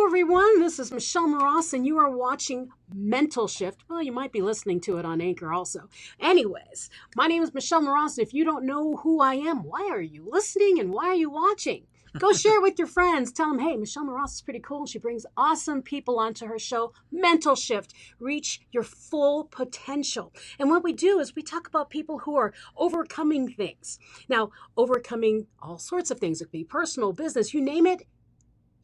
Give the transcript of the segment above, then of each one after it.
everyone. This is Mras, and you are watching MentalShift. Well, you might be listening to it on Anchor also. Anyways, my name is Mras, and if you don't know who I am, why are you listening and why are you watching? Go share it with your friends. Tell them, hey, Mras is pretty cool. She brings awesome people onto her show, MentalShift. Reach your full potential. And what we do is we talk about people who are overcoming things. Now, overcoming all sorts of things. It could be personal, business, you name it.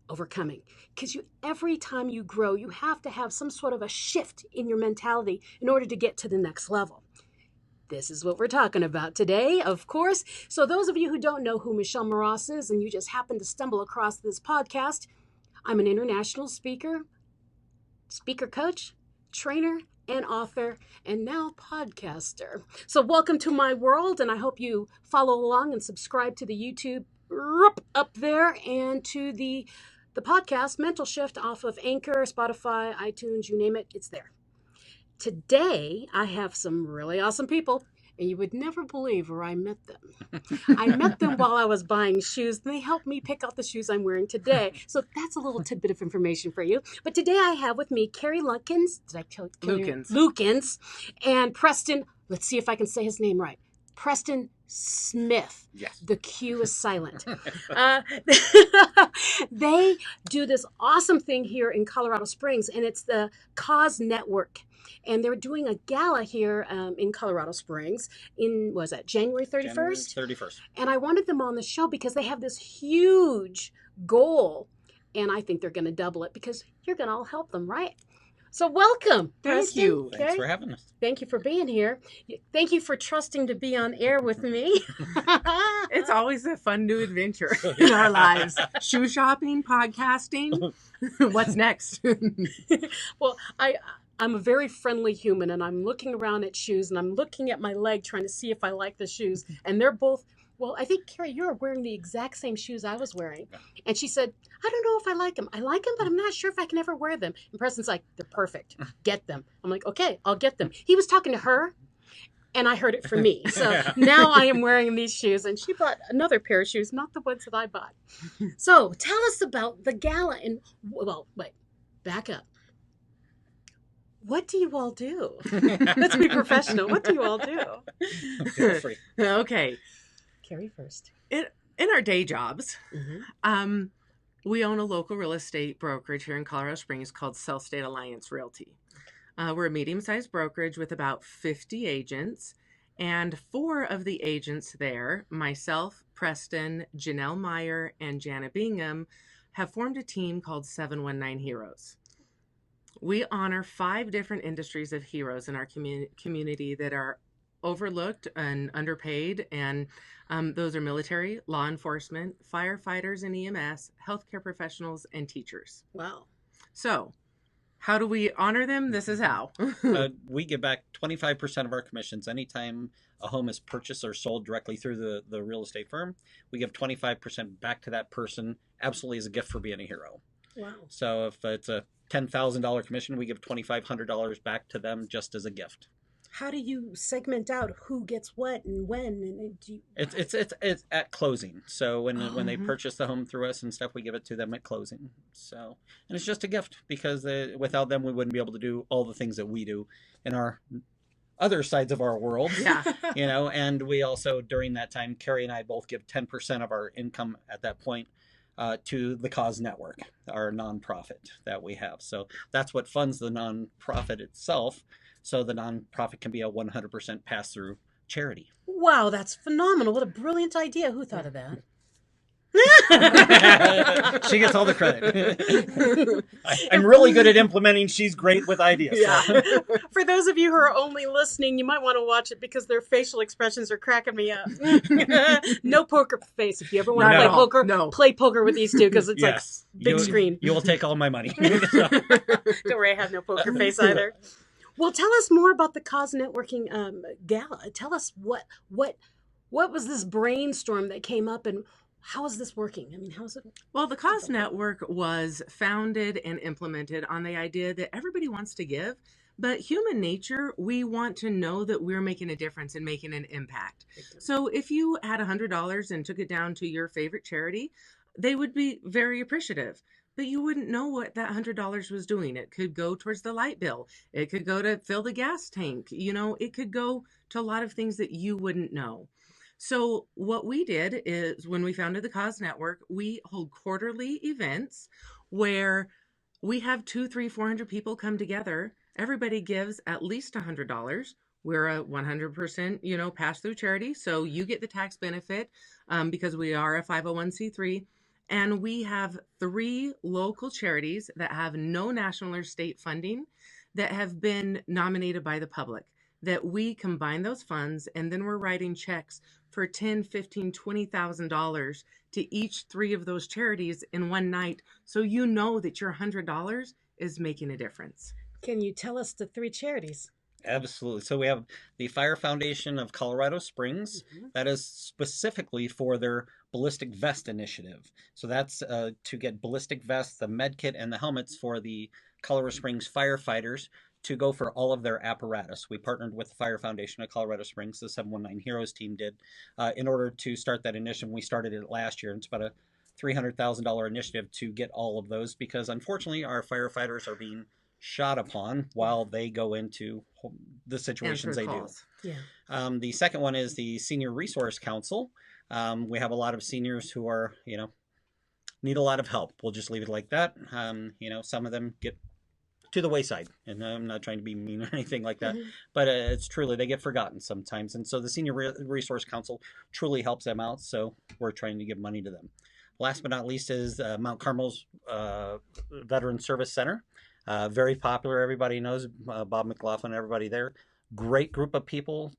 Overcoming, because every time you grow, you have to have some sort of a shift in your mentality in order to get to the next level. This is what we're talking about today, of course. So those of you who don't know who Mras is and you just happen to stumble across this podcast, I'm an international speaker coach, trainer, and author, and now podcaster. So welcome to my world, and I hope you follow along and subscribe to the YouTube up there and to the podcast, MentalShift, off of Anchor, Spotify, iTunes, you name it, it's there. Today, I have some really awesome people, and you would never believe where I met them. I met them while I was buying shoes, and they helped me pick out the shoes I'm wearing today. So that's a little tidbit of information for you. But today I have with me Carrie Lukins. Did I tell Lukins. Lukins. And Preston, let's see if I can say his name right. Preston Smith. Yes. The Q is silent. They do this awesome thing here in Colorado Springs, and it's the COS Network. And they're doing a gala here in Colorado Springs in, was that January 31st? January 31st. And I wanted them on the show because they have this huge goal, and I think they're going to double it because you're going to all help them, right? So welcome. Thank you. Thanks for having us. Thank you for being here. Thank you for trusting to be on air with me. It's always a fun new adventure in our lives. Shoe shopping, podcasting. What's next? Well, I'm a very friendly human, and I'm looking around at shoes, and I'm looking at my leg trying to see if I like the shoes. And they're both, well, I think, Carrie, you're wearing the exact same shoes I was wearing. And she said, I don't know if I like them. I like them, but I'm not sure if I can ever wear them. And Preston's like, they're perfect. Get them. I'm like, okay, I'll get them. He was talking to her, and I heard it from me. So now I am wearing these shoes, and she bought another pair of shoes, not the ones that I bought. So tell us about the gala. And, well, wait, back up. What do you all do? Let's be professional. What do you all do? Feel free. Okay. Carrie first. In our day jobs, we own a local real estate brokerage here in Colorado Springs called South State Alliance Realty. We're a medium-sized brokerage with about 50 agents, and 4 of the agents there, myself, Preston, Janelle Meyer, and Jana Bingham, have formed a team called 719 Heroes. We honor 5 different industries of heroes in our community that are overlooked and underpaid, and those are military, law enforcement, firefighters and EMS, healthcare professionals, and teachers. Wow. So, how do we honor them? This is how. We give back 25% of our commissions anytime a home is purchased or sold directly through the real estate firm. We give 25% back to that person, absolutely as a gift for being a hero. Wow. So if it's a $10,000 commission, we give $2,500 back to them just as a gift. How do you segment out who gets what and when? And do you... It's at closing. So when they purchase the home through us and stuff, we give it to them at closing. So, and it's just a gift because without them, we wouldn't be able to do all the things that we do in our other sides of our world. Yeah. And we also, during that time, Carrie and I both give 10% of our income at that point to the COS Network, our nonprofit that we have. So that's what funds the nonprofit itself. So the nonprofit can be a 100% pass-through charity. Wow, that's phenomenal. What a brilliant idea. Who thought of that? She gets all the credit. I'm really good at implementing. She's great with ideas. Yeah. For those of you who are only listening, you might want to watch it because their facial expressions are cracking me up. No poker face. If you ever want to play poker, play poker with these two because it's like big screen. You will take all my money. Don't worry, I have no poker face either. Well, tell us more about the COS Networking Gala. Tell us what was this brainstorm that came up and how is this working? I mean, how is it? Well, the COS Network was founded and implemented on the idea that everybody wants to give, but human nature, we want to know that we're making a difference and making an impact. So if you had $100 and took it down to your favorite charity, they would be very appreciative. but you wouldn't know what that $100 was doing. It could go towards the light bill. It could go to fill the gas tank. It could go to a lot of things that you wouldn't know. So what we did is when we founded the COS Network, we hold quarterly events where we have 200, 300, 400 people come together. Everybody gives at least $100. We're a 100%, pass-through charity. So you get the tax benefit because we are a 501c3. And we have 3 local charities that have no national or state funding that have been nominated by the public, that we combine those funds, and then we're writing checks for $10,000, $15,000, $20,000 to each 3 of those charities in one night. So you know that your $100 is making a difference. Can you tell us the 3 charities? Absolutely. So we have the Fire Foundation of Colorado Springs. That is specifically for their ballistic vest initiative. So that's to get ballistic vests, the med kit, and the helmets for the Colorado Springs firefighters to go for all of their apparatus. We partnered with the Fire Foundation of Colorado Springs, the 719 Heroes team did, in order to start that initiative. We started it last year, and it's about a $300,000 initiative to get all of those, because unfortunately our firefighters are being shot upon while they go into the situations they do. Yeah. The second one is the Senior Resource Council. We have a lot of seniors who are, need a lot of help. We'll just leave it like that. Some of them get to the wayside, and I'm not trying to be mean or anything like that, but it's truly, they get forgotten sometimes. And so the Senior Resource Council truly helps them out. So we're trying to give money to them. Last but not least is Mount Carmel's Veteran Service Center. Very popular. Everybody knows Bob McLaughlin, everybody there. Great group of people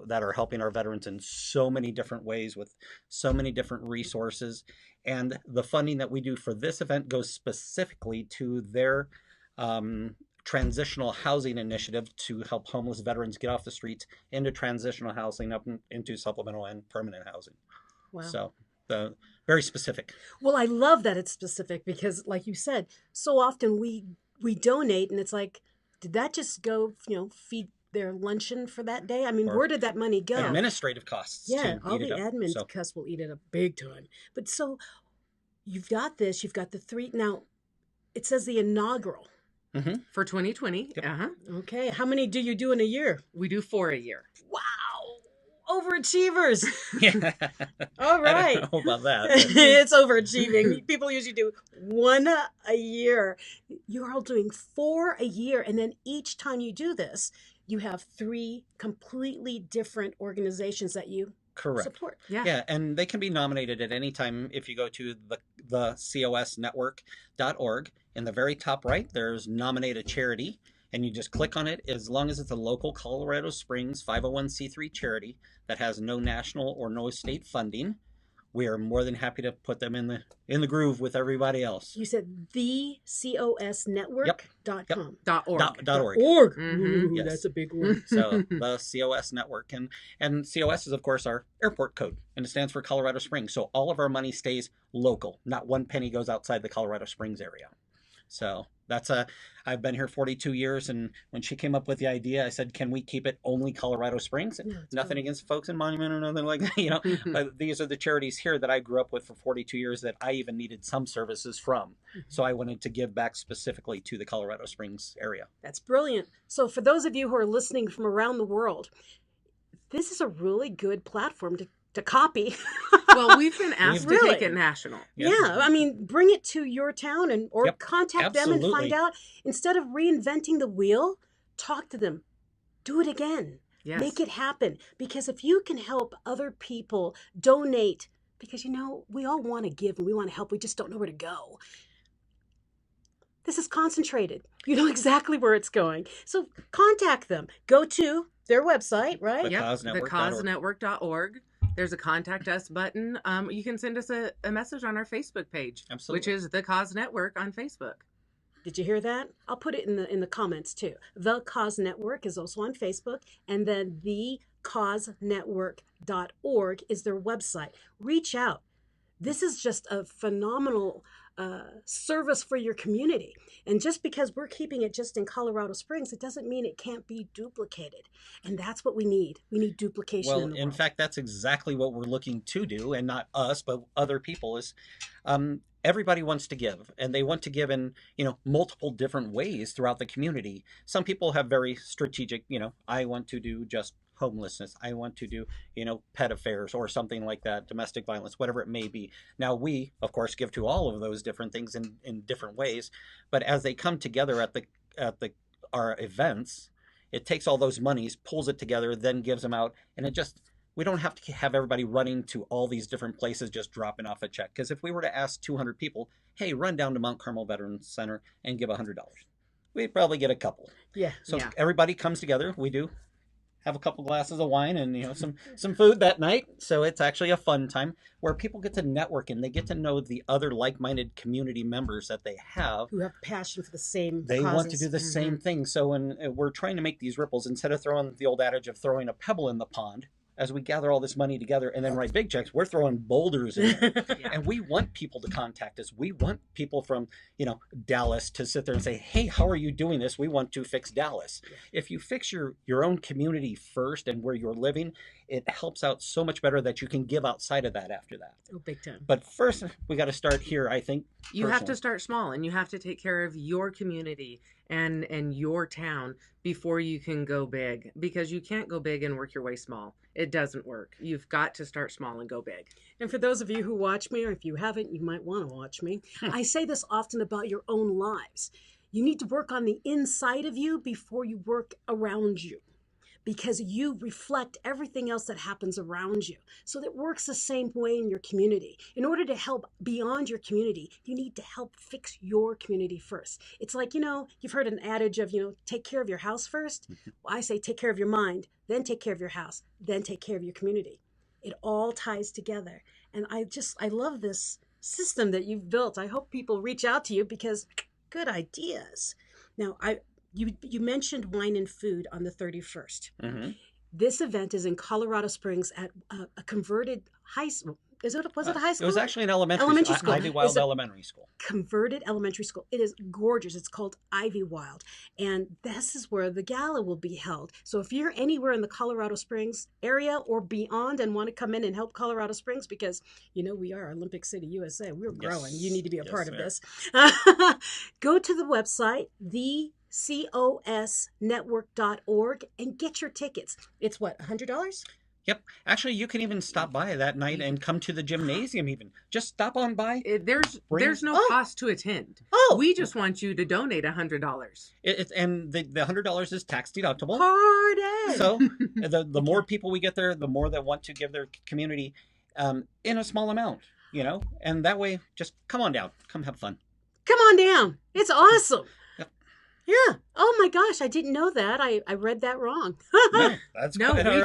that are helping our veterans in so many different ways with so many different resources. And the funding that we do for this event goes specifically to their transitional housing initiative to help homeless veterans get off the streets into transitional housing up into supplemental and permanent housing. Wow. So very specific. Well, I love that it's specific because, like you said, so often we donate and it's like, did that just go, feed their luncheon for that day? I mean, where did that money go? Administrative costs. Yeah, all the admin costs will eat it up big time. But so you've got this, you've got the 3. Now, it says the inaugural. For 2020. Yep. Okay. How many do you do in a year? We do 4 a year. Wow. Overachievers. Yeah. All right. I don't know about that. It's overachieving. People usually do 1 a year. You're all doing 4 a year. And then each time you do this, you have 3 completely different organizations that you support. Yeah. And they can be nominated at any time. If you go to the COSnetwork.org, in the very top right, there's nominate a charity. And you just click on it. As long as it's a local Colorado Springs 501c3 charity that has no national or no state funding, we are more than happy to put them in the groove with everybody else. You said the COSnetwork.com. .org. .org. Mm-hmm. Yes. That's a big one. So the COS network, and COS is of course our airport code, and it stands for Colorado Springs. So all of our money stays local. Not one penny goes outside the Colorado Springs area. So that's I've been here 42 years, and when she came up with the idea, I said, can we keep it only Colorado Springs? And nothing against folks in Monument or nothing like that, but these are the charities here that I grew up with for 42 years that I even needed some services from. So I wanted to give back specifically to the Colorado Springs area. That's brilliant. So for those of you who are listening from around the world, this is a really good platform to copy. Well, we've been asked to take it national. Yeah. I mean, bring it to your town or contact them and find out. Instead of reinventing the wheel, talk to them. Do it again. Yes. Make it happen. Because if you can help other people donate, because, we all want to give and we want to help. We just don't know where to go. This is concentrated. You know exactly where it's going. So contact them. Go to their website, right? Yep, thecosnetwork.org. There's a contact us button. You can send us a message on our Facebook page, which is the COS Network on Facebook. Did you hear that? I'll put it in the comments too. The COS Network is also on Facebook, and then thecosnetwork.org is their website. Reach out. This is just a phenomenal service for your community. And just because we're keeping it just in Colorado Springs, it doesn't mean it can't be duplicated. And that's what we need. We need duplication in the world. In fact, that's exactly what we're looking to do, and not us, but other people is everybody wants to give, and they want to give in, multiple different ways throughout the community. Some people have very strategic, I want to do just homelessness. I want to do, pet affairs or something like that, domestic violence, whatever it may be. Now we, of course, give to all of those different things in different ways, but as they come together at our events, it takes all those monies, pulls it together, then gives them out, and we don't have to have everybody running to all these different places just dropping off a check. Because if we were to ask 200 people, hey, run down to Mount Carmel Veterans Center and give $100, we'd probably get a couple. Yeah. So everybody comes together. We do have a couple glasses of wine and some food that night. So it's actually a fun time where people get to network and they get to know the other like-minded community members that they have who have passion for the same they causes. Want to do the same thing. So when we're trying to make these ripples, instead of throwing the old adage of throwing a pebble in the pond, as we gather all this money together and then write big checks, we're throwing boulders in there. And we want people to contact us. We want people from, Dallas to sit there and say, hey, how are you doing this? We want to fix Dallas. If you fix your own community first and where you're living, it helps out so much better that you can give outside of that after that. Oh, big time. But first, we got to start here, I think. You have to start small, and you have to take care of your community and your town before you can go big, because you can't go big and work your way small. It doesn't work. You've got to start small and go big. And for those of you who watch me, or if you haven't, you might want to watch me, I say this often about your own lives. You need to work on the inside of you before you work around you, because you reflect everything else that happens around you. So that works the same way in your community. In order to help beyond your community, you need to help fix your community first. It's like, you've heard an adage of, take care of your house first. Well, I say take care of your mind, then take care of your house, then take care of your community. It all ties together. And I love this system that you've built. I hope people reach out to you because good ideas. Now, You mentioned wine and food on the 31st. Mm-hmm. This event is in Colorado Springs at a converted high school. Was it a high school? It was actually an elementary school. Ivywild Elementary School. Converted elementary school. It is gorgeous. It's called Ivywild. And this is where the gala will be held. So if you're anywhere in the Colorado Springs area or beyond and want to come in and help Colorado Springs, because, we are Olympic City, USA. We're growing. You need to be a part of this. Go to the website, COSnetwork.org, and get your tickets. It's what, $100? Yep. Actually, you can even stop by that night and come to the gymnasium even. Just stop on by. There's no cost to attend. Oh. We just want you to donate $100. And the $100 is tax deductible. Party! So the more people we get there, the more that want to give their community in a small amount, and that way, just come on down. Come have fun. Come on down. It's awesome. Yeah. Oh my gosh, I didn't know that. I read that wrong. No, that's no. Right.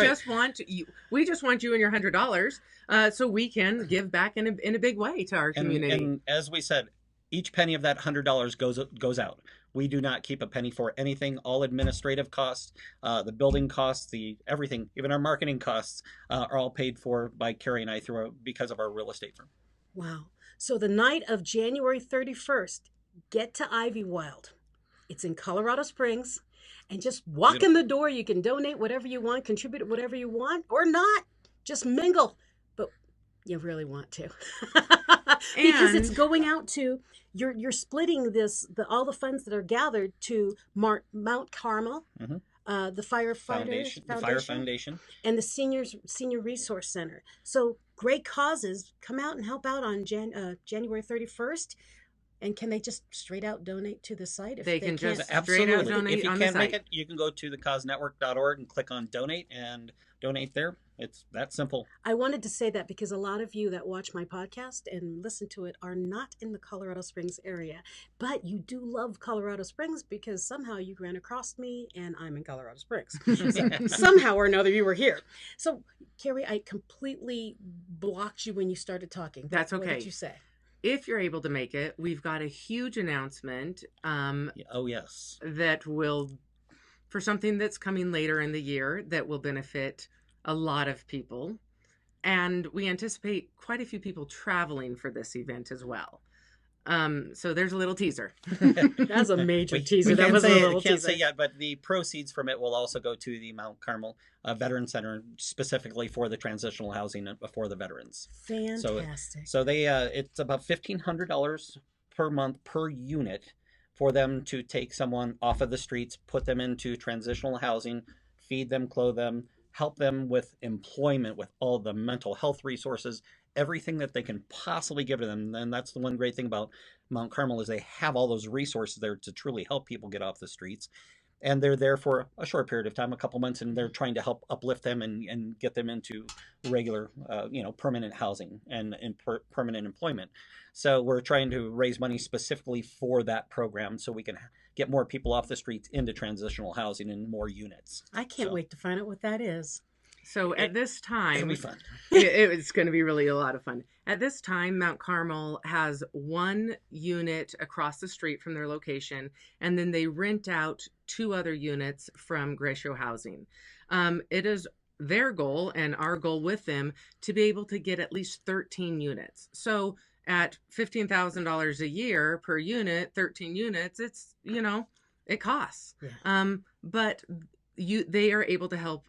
We just want you and your $100, so we can give back in a big way to our community. And as we said, each penny of that $100 goes out. We do not keep a penny for anything. All administrative costs, the building costs, everything, even our marketing costs, are all paid for by Carrie and I because of our real estate firm. Wow. So the night of January 31st, get to Ivywild. It's in Colorado Springs, and just walk in the door. You can donate whatever you want, contribute whatever you want, or not. Just mingle, but you really want to, because it's going out to. You're splitting all the funds that are gathered to Mount Carmel, the Fire Foundation, and the Senior Resource Center. So great causes. Come out and help out on January 31st. And can they just straight out donate to the site? If they can just absolutely straight out donate if you on can't the make site. it, you can go to thecosnetwork.org and click on donate and donate there. It's that simple. I wanted to say that because a lot of you that watch my podcast and listen to it are not in the Colorado Springs area, but you do love Colorado Springs because somehow you ran across me and I'm in Colorado Springs. So somehow or another you were here. So Carrie, I completely blocked you when you started talking. That's okay. What did you say? If you're able to make it, we've got a huge announcement. Oh, yes. That will, for something that's coming later in the year, that will benefit a lot of people. And we anticipate quite a few people traveling for this event as well. So there's a little teaser. That's a major teaser. That was a little can't teaser. say yet, but the proceeds from it will also go to the Mount Carmel Veteran Center, specifically for the transitional housing for the veterans. Fantastic. So they it's about $1,500 per month per unit for them to take someone off of the streets, put them into transitional housing, feed them, clothe them, help them with employment, with all the mental health resources, everything that they can possibly give to them. And that's the one great thing about Mount Carmel is they have all those resources there to truly help people get off the streets. And they're there for a short period of time, a couple months, and they're trying to help uplift them and get them into regular, permanent housing and permanent employment. So we're trying to raise money specifically for that program so we can get more people off the streets into transitional housing and more units. I can't wait to find out what that is. So at this time, It'll be fun. It's going to be really a lot of fun. At this time, Mount Carmel has one unit across the street from their location, and then they rent out 2 other units from Gratio Housing. It is their goal and our goal with them to be able to get at least 13 units. So at $15,000 a year per unit, 13 units, it's, it costs. Yeah. But they are able to help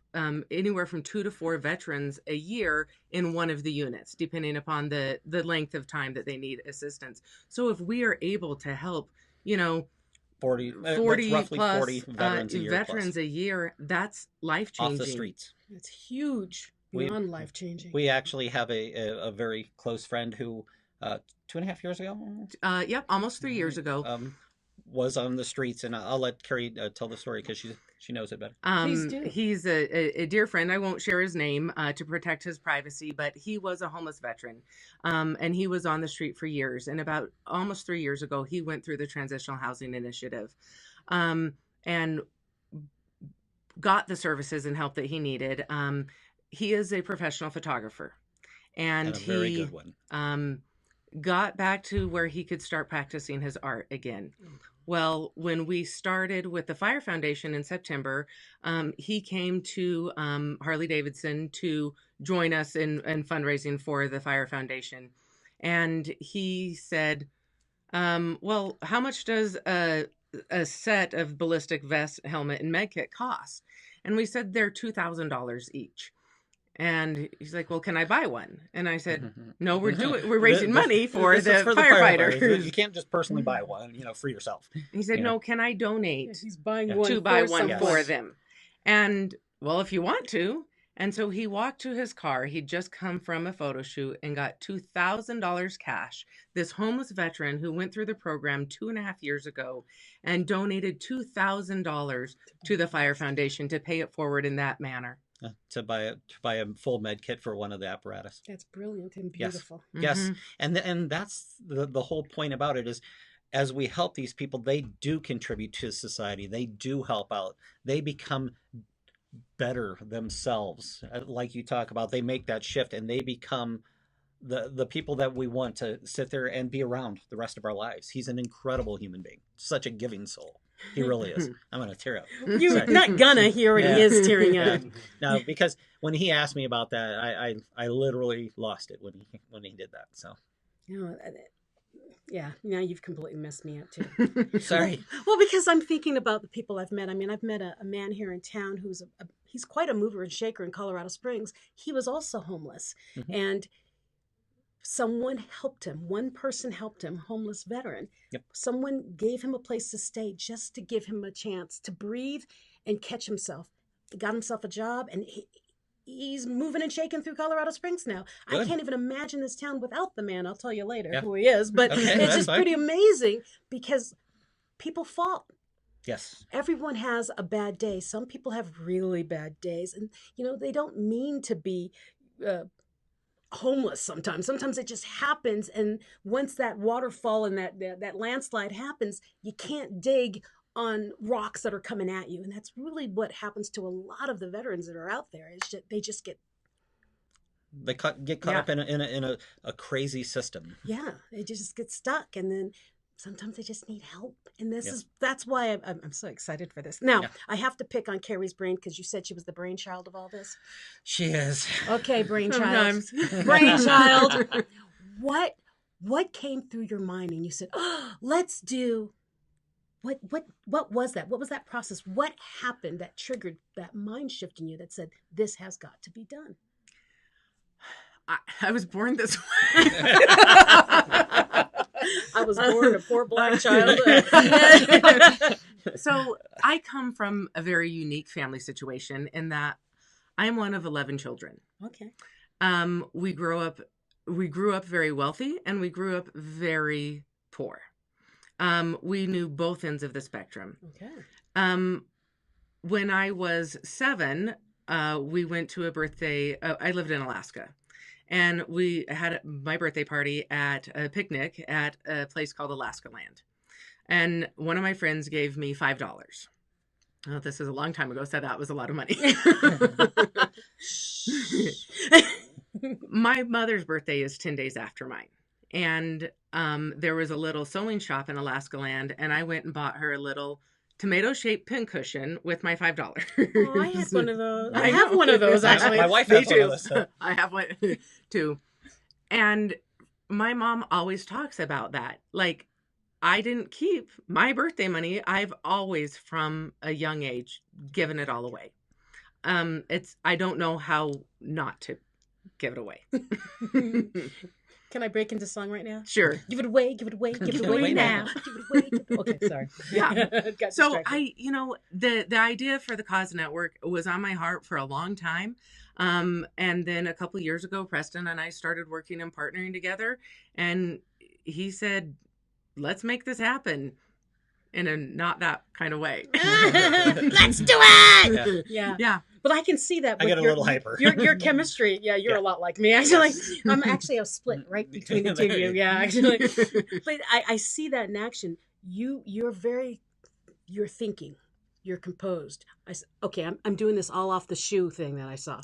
anywhere from 2 to 4 veterans a year in one of the units, depending upon the length of time that they need assistance. So if we are able to help, 40 roughly plus 40 veterans a year, that's life-changing. Off the streets. It's huge, beyond life-changing. We actually have a very close friend who 2.5 years ago? Yep, almost 3 years ago. Was on the streets, and I'll let Carrie tell the story because she knows it better. Please do. He's a dear friend. I won't share his name to protect his privacy, but he was a homeless veteran, and he was on the street for years. And about almost 3 years ago, he went through the Transitional Housing Initiative, and got the services and help that he needed. He is a professional photographer, and a very good one. Got back to where he could start practicing his art again. Well, when we started with the Fire Foundation in September, he came to Harley Davidson to join us in fundraising for the Fire Foundation. And he said, well, how much does a set of ballistic vest, helmet, and med kit cost? And we said they're $2,000 each. And he's like, well, can I buy one? And I said, no, we're raising money for the firefighters. You can't just personally buy one, for yourself. He said, no, can I donate? Yes, he's buying one to buy one someone. for them. And well, if you want to. And so he walked to his car. He'd just come from a photo shoot and got $2,000 cash. This homeless veteran who went through the program 2.5 years ago and donated $2,000 to the Fire Foundation to pay it forward in that manner. To buy a full med kit for one of the apparatus. That's brilliant and beautiful. Yes. And that's the whole point about it is, as we help these people, they do contribute to society. They do help out. They become better themselves. Like you talk about, they make that shift and they become the people that we want to sit there and be around the rest of our lives. He's an incredible human being. Such a giving soul. He really is. I'm going to tear up. You're not gonna hear it. He is tearing up. No, because when he asked me about that, I literally lost it when he did that. So, yeah, now you've completely messed me up too. Sorry. Well, because I'm thinking about the people I've met. I mean, I've met a man here in town who's he's quite a mover and shaker in Colorado Springs. He was also homeless, and someone helped him. One person helped him, homeless veteran. Yep. Someone gave him a place to stay just to give him a chance to breathe and catch himself. He got himself a job, and he's moving and shaking through Colorado Springs now. Good. I can't even imagine this town without the man. I'll tell you later who he is. But it's just pretty amazing because people fall. Yes. Everyone has a bad day. Some people have really bad days. And, they don't mean to be homeless sometimes. Sometimes it just happens. And once that waterfall and that landslide happens, you can't dig on rocks that are coming at you. And that's really what happens to a lot of the veterans that are out there. It's just, they just get caught up in a crazy system. Yeah, they just get stuck, and then sometimes they just need help. And that's why I'm so excited for this. Now, I have to pick on Carrie's brain because you said she was the brainchild of all this. She is. Okay, brainchild. Brainchild. What What came through your mind and you said, oh, let's do, what was that? What was that process? What happened that triggered that mind shift in you that said, this has got to be done? I was born this way. I was born a poor black child. So I come from a very unique family situation in that I am one of 11 children. Okay. We grew up very wealthy and we grew up very poor. We knew both ends of the spectrum. Okay. When I was 7, we went to a birthday. I lived in Alaska. And we had my birthday party at a picnic at a place called Alaska Land. And one of my friends gave me $5. Oh, this is a long time ago, so that was a lot of money. My mother's birthday is 10 days after mine. And there was a little sewing shop in Alaska Land, and I went and bought her a little tomato-shaped pincushion with my $5. Oh, I had one of those. I have one of those, actually. My wife has one of those. I have one too. And my mom always talks about that. Like, I didn't keep my birthday money. I've always, from a young age, given it all away. I don't know how not to give it away. Can I break into song right now? Sure. Give it away, give it away, give it away now. Give it away. Okay, sorry. Yeah. Got So distracted. the idea for the COS Network was on my heart for a long time. And then a couple of years ago, Preston and I started working and partnering together. And he said, let's make this happen in a not that kind of way. Let's do it! Yeah. But I can see that. I get a little hyper. Your chemistry. Yeah, you're a lot like me, actually. I'm actually a split right between the two of you. Yeah, actually. But I see that in action. You're thinking. You're composed. I'm doing this all off the shoe thing that I saw.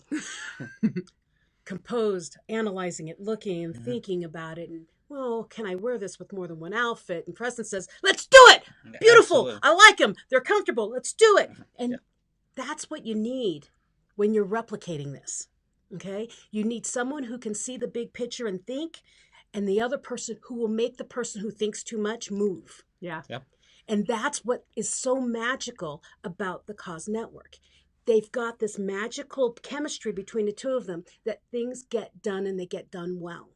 Composed, analyzing it, looking and thinking about it, and well, can I wear this with more than one outfit? And Preston says, let's do it. Beautiful. Absolutely. I like them. They're comfortable. Let's do it. And that's what you need when you're replicating this. Okay. You need someone who can see the big picture and think, and the other person who will make the person who thinks too much move. Yeah. Yep. And that's what is so magical about the COS Network. They've got this magical chemistry between the two of them that things get done and they get done well.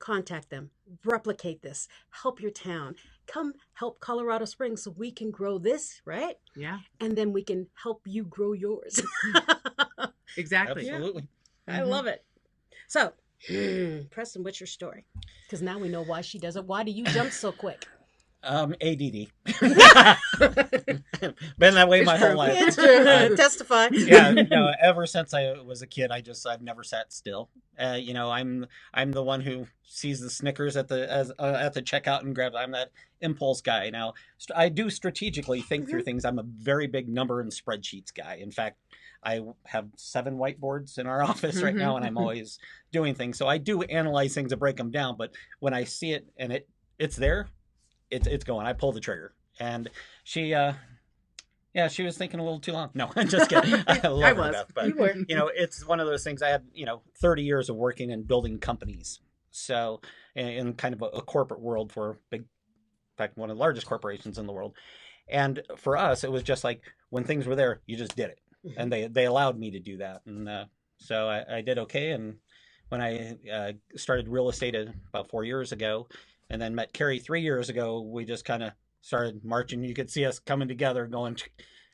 Contact them, replicate this, help your town, come help Colorado Springs so we can grow this, right? Yeah. And then we can help you grow yours. Exactly. Absolutely. I love it. So, Preston, what's your story? Because now we know why she does it. Why do you jump so quick? ADD. Been that way my whole life. It's true. Testify. Yeah, no, ever since I was a kid, I've never sat still. I'm the one who sees the Snickers at the checkout and grabs. I'm that impulse guy. Now, I do strategically think through things. I'm a very big number and spreadsheets guy. In fact, I have 7 whiteboards in our office right now, and I'm always doing things. So I do analyze things and break them down. But when I see it and it's there, it's going. I pull the trigger. And she was thinking a little too long. No, I'm just kidding. I love her enough, but You were. it's one of those things. I had 30 years of working and building companies. So in kind of a corporate world for in fact, one of the largest corporations in the world. And for us, it was just like when things were there, you just did it. And they allowed me to do that. And so I did okay. And when I started real estate about 4 years ago, and then met Carrie 3 years ago, we just kind of started marching. You could see us coming together, going,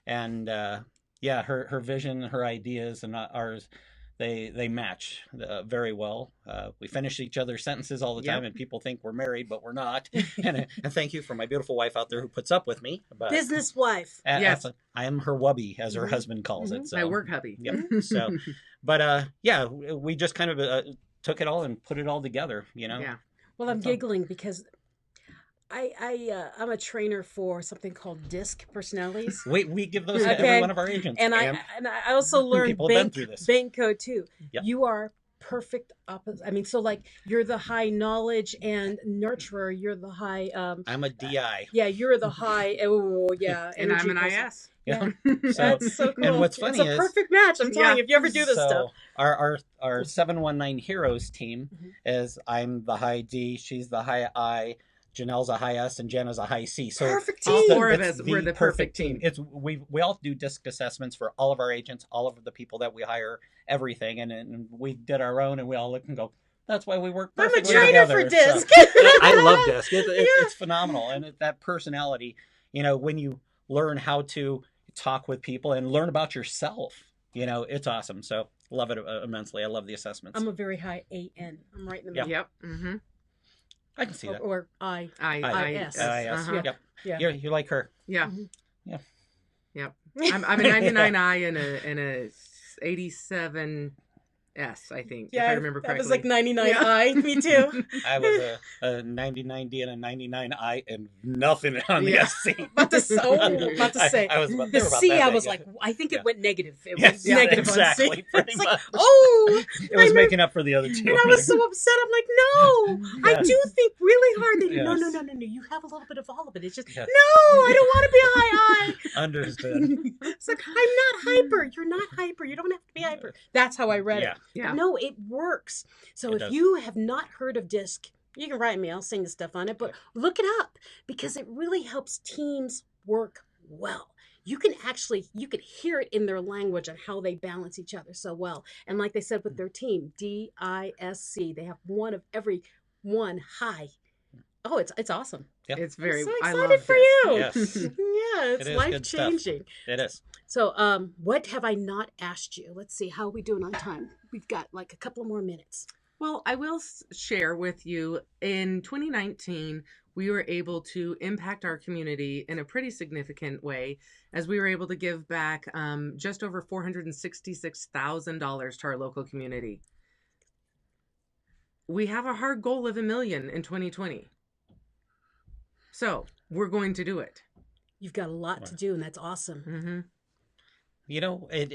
and her vision, her ideas, and ours, they match very well. We finish each other's sentences all the time, and people think we're married, but we're not. and thank you for my beautiful wife out there who puts up with me. But Business wife. Yes. I am her wubby, as her husband calls it. So My work hubby. Yep. So, but we just kind of took it all and put it all together. Yeah. Well, I'm giggling because I'm a trainer for something called DISC personalities. We give those to every one of our agents. And I also learned bank code too. Yep. You are perfect opposite. I mean, so like you're the high knowledge and nurturer. You're the high. I'm a DI. Yeah, you're the high. Oh yeah, And I'm an person. IS. Yeah. That's so cool. And what's funny it's a is perfect match. I'm telling you, if you ever do this so stuff. our 719 Heroes team is I'm the high D, she's the high I, Janelle's a high S, and Jenna's a high C. So Perfect All team. four of it's us, we're the perfect team. It's we all do disc assessments for all of our agents, all of the people that we hire, everything, and we did our own, and we all look and go, that's why we work I'm a perfectly trainer together. for disc. So, I love disc. It's phenomenal, and that personality. When you learn how to talk with people and learn about yourself, it's awesome. So love it immensely. I love the assessments. I'm a very high AN. I'm right in the middle. Yep. Mm-hmm. I can see that. Or IS. Uh-huh. Yep. Yeah. You're like her. Yeah. Mhm. Yeah. Yep. I'm a 99I and a 87 S, I think, if I remember correctly. That was like 99I. Me too. I was a 99D and a 99I and nothing on the SC. About to say. I was about, The C, I was like, I think it went negative. It was negative exactly, on C. pretty It's like, much. it was making up for the other two. And I was so upset. I'm like, no, I do think really hard. That Yes. No. You have a little bit of all of it. It's just, Yes. no, I don't want to be a high I. Understood. It's like, I'm not hyper. You're not hyper. You don't have to be hyper. That's how I read it. Yeah. But no, it works. So It if does. you have not heard of DISC, you can write me. I'll sing the stuff on it. But look it up because it really helps teams work well. You can hear it in their language on how they balance each other so well. And like they said with their team, DISC, they have one of every one high. Oh, it's awesome. Yeah. It's very. I'm so I excited love for this. you. Yes. Yeah, it's It is life good stuff. changing. It is. So, what have I not asked you? Let's see, how are we doing on time? We've got like a couple more minutes. Well, I will share with you in 2019, we were able to impact our community in a pretty significant way as we were able to give back just over $466,000 to our local community. We have a hard goal of $1 million in 2020. So we're going to do it. You've got a lot to do, and that's awesome. Mm-hmm.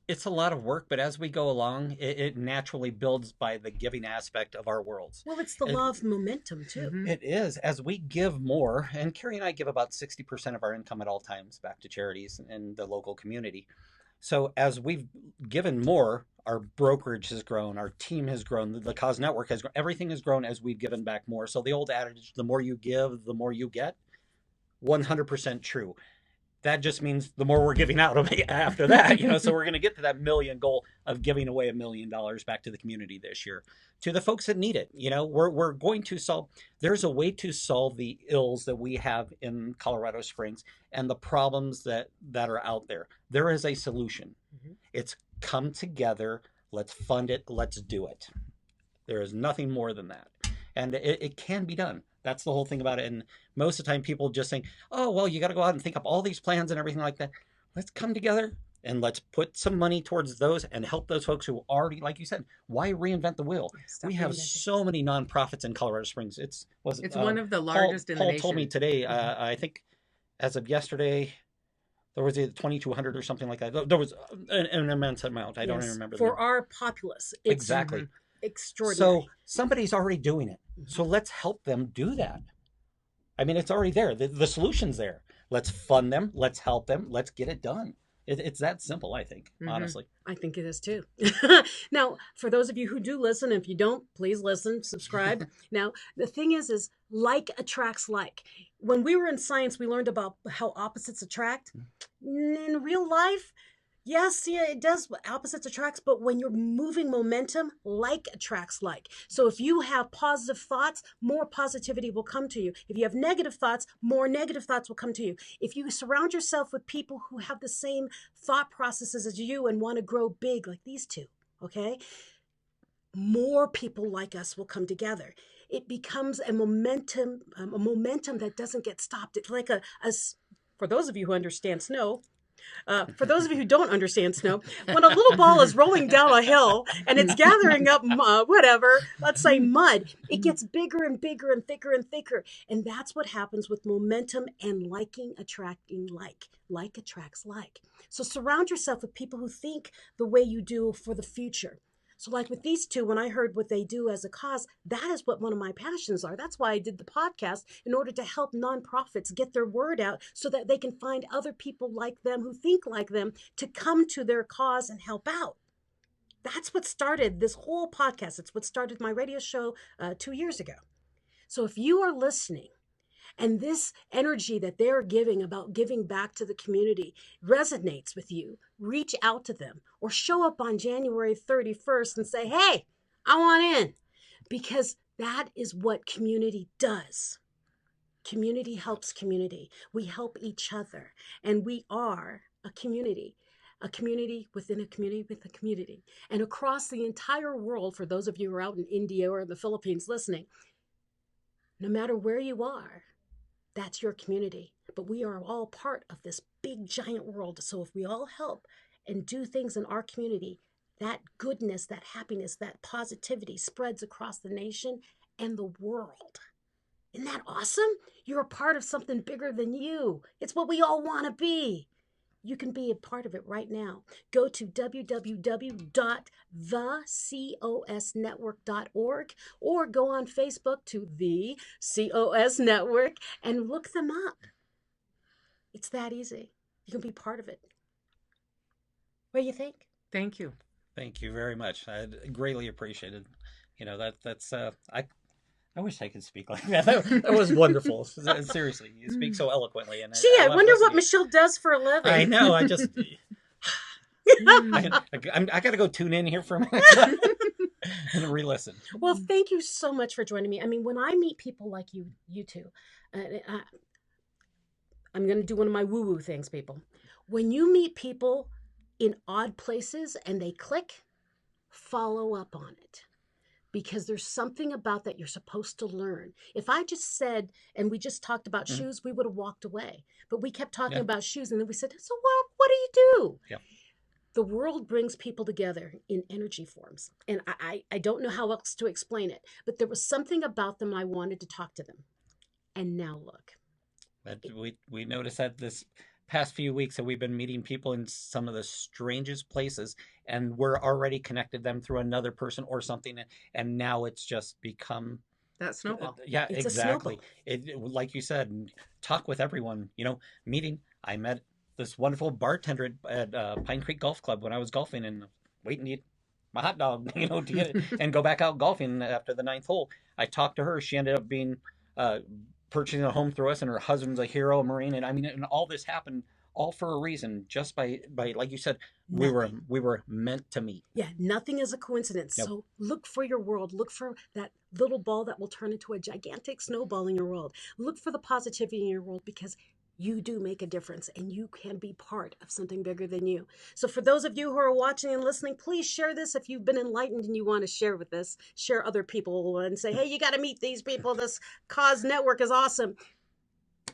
It's a lot of work, but as we go along, it naturally builds by the giving aspect of our worlds. Well, it's the law of momentum, too. Mm-hmm. It is. As we give more, and Carrie and I give about 60% of our income at all times back to charities and the local community. So as we've given more, our brokerage has grown, our team has grown, the COS network has grown, everything has grown as we've given back more. So the old adage, the more you give, the more you get, 100% true. That just means the more we're giving out after that, so we're going to get to that million goal of giving away $1 million back to the community this year, to the folks that need it. We're going to solve, there's a way to solve the ills that we have in Colorado Springs and the problems that are out there. There is a solution. Mm-hmm. It's come together. Let's fund it. Let's do it. There is nothing more than that. And it can be done. That's the whole thing about it. And most of the time people just think, oh, well, you got to go out and think up all these plans and everything like that. Let's come together and let's put some money towards those and help those folks who already, like you said, why reinvent the wheel? We have so many nonprofits in Colorado Springs. It's one of the largest in the nation. Paul told me today, I think as of yesterday, there was either 2,200 or something like that. There was an immense amount. I don't even remember. For our populace. It's exactly. Extraordinary. So somebody's already doing it. So let's help them do that. I mean, it's already there. The solution's there. Let's fund them. Let's help them. Let's get it done. It's that simple, I think, honestly. I think it is too. Now, for those of you who do listen, if you don't, please listen, subscribe. Now, the thing is like attracts like. When we were in science, we learned about how opposites attract. In real life, yes, it does. Opposites attracts, but when you're moving momentum, like attracts like. So if you have positive thoughts, more positivity will come to you. If you have negative thoughts, more negative thoughts will come to you. If you surround yourself with people who have the same thought processes as you and want to grow big like these two, okay, more people like us will come together. It becomes a momentum that doesn't get stopped. It's like for those of you who understand snow, for those of you who don't understand snow, when a little ball is rolling down a hill and it's gathering up let's say mud, it gets bigger and bigger and thicker and thicker. And that's what happens with momentum and liking attracting like. Like attracts like. So surround yourself with people who think the way you do for the future. So like with these two, when I heard what they do as a cause, that is what one of my passions are. That's why I did the podcast, in order to help nonprofits get their word out so that they can find other people like them who think like them to come to their cause and help out. That's what started this whole podcast. It's what started my radio show 2 years ago. So if you are listening and this energy that they're giving about giving back to the community resonates with you, reach out to them or show up on January 31st and say, hey, I want in. Because that is what community does. Community helps community. We help each other. And we are a community within a community with a community. And across the entire world, for those of you who are out in India or the Philippines listening, no matter where you are, that's your community. But we are all part of this big, giant world. So if we all help and do things in our community, that goodness, that happiness, that positivity spreads across the nation and the world. Isn't that awesome? You're a part of something bigger than you. It's what we all want to be. You can be a part of it right now. Go to www.thecosnetwork.org or go on Facebook to the COS Network and look them up. It's that easy. You can be part of it. What do you think? Thank you. Thank you very much. I greatly appreciated. That's I wish I could speak like that. That was wonderful. Seriously, you speak so eloquently. And Gee, I wonder what listening. Michelle does for a living. I know. I just, I got to go tune in here for a minute and re-listen. Well, thank you so much for joining me. I mean, when I meet people like you two, I'm going to do one of my woo-woo things, people. When you meet people in odd places and they click, follow up on it. Because there's something about that you're supposed to learn. If I just said, and we just talked about shoes, we would have walked away. But we kept talking about shoes, and then we said, so what do you do? Yeah. The world brings people together in energy forms. And I don't know how else to explain it. But there was something about them I wanted to talk to them. And now look. But we noticed that this past few weeks that we've been meeting people in some of the strangest places, and we're already connected them through another person or something, and now it's just become that snowball. Yeah, it's exactly. Like you said, talk with everyone. Meeting. I met this wonderful bartender at Pine Creek Golf Club when I was golfing and waiting to eat my hot dog, to get it and go back out golfing after the 9th hole. I talked to her. She ended up being purchasing a home through us, and her husband's a hero, a Marine, and all this happened all for a reason, just by like you said, we were meant to meet. Yeah, nothing is a coincidence. Yep. So look for your world. Look for that little ball that will turn into a gigantic snowball in your world. Look for the positivity in your world, because you do make a difference and you can be part of something bigger than you. So for those of you who are watching and listening, please share this. If you've been enlightened and you want to share with us, share other people and say, hey, you got to meet these people. This cause network is awesome.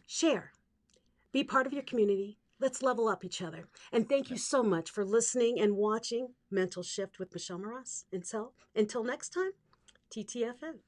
Share. Be part of your community. Let's level up each other. And thank you so much for listening and watching Mental Shift with Michelle Mras. Until next time, TTFN.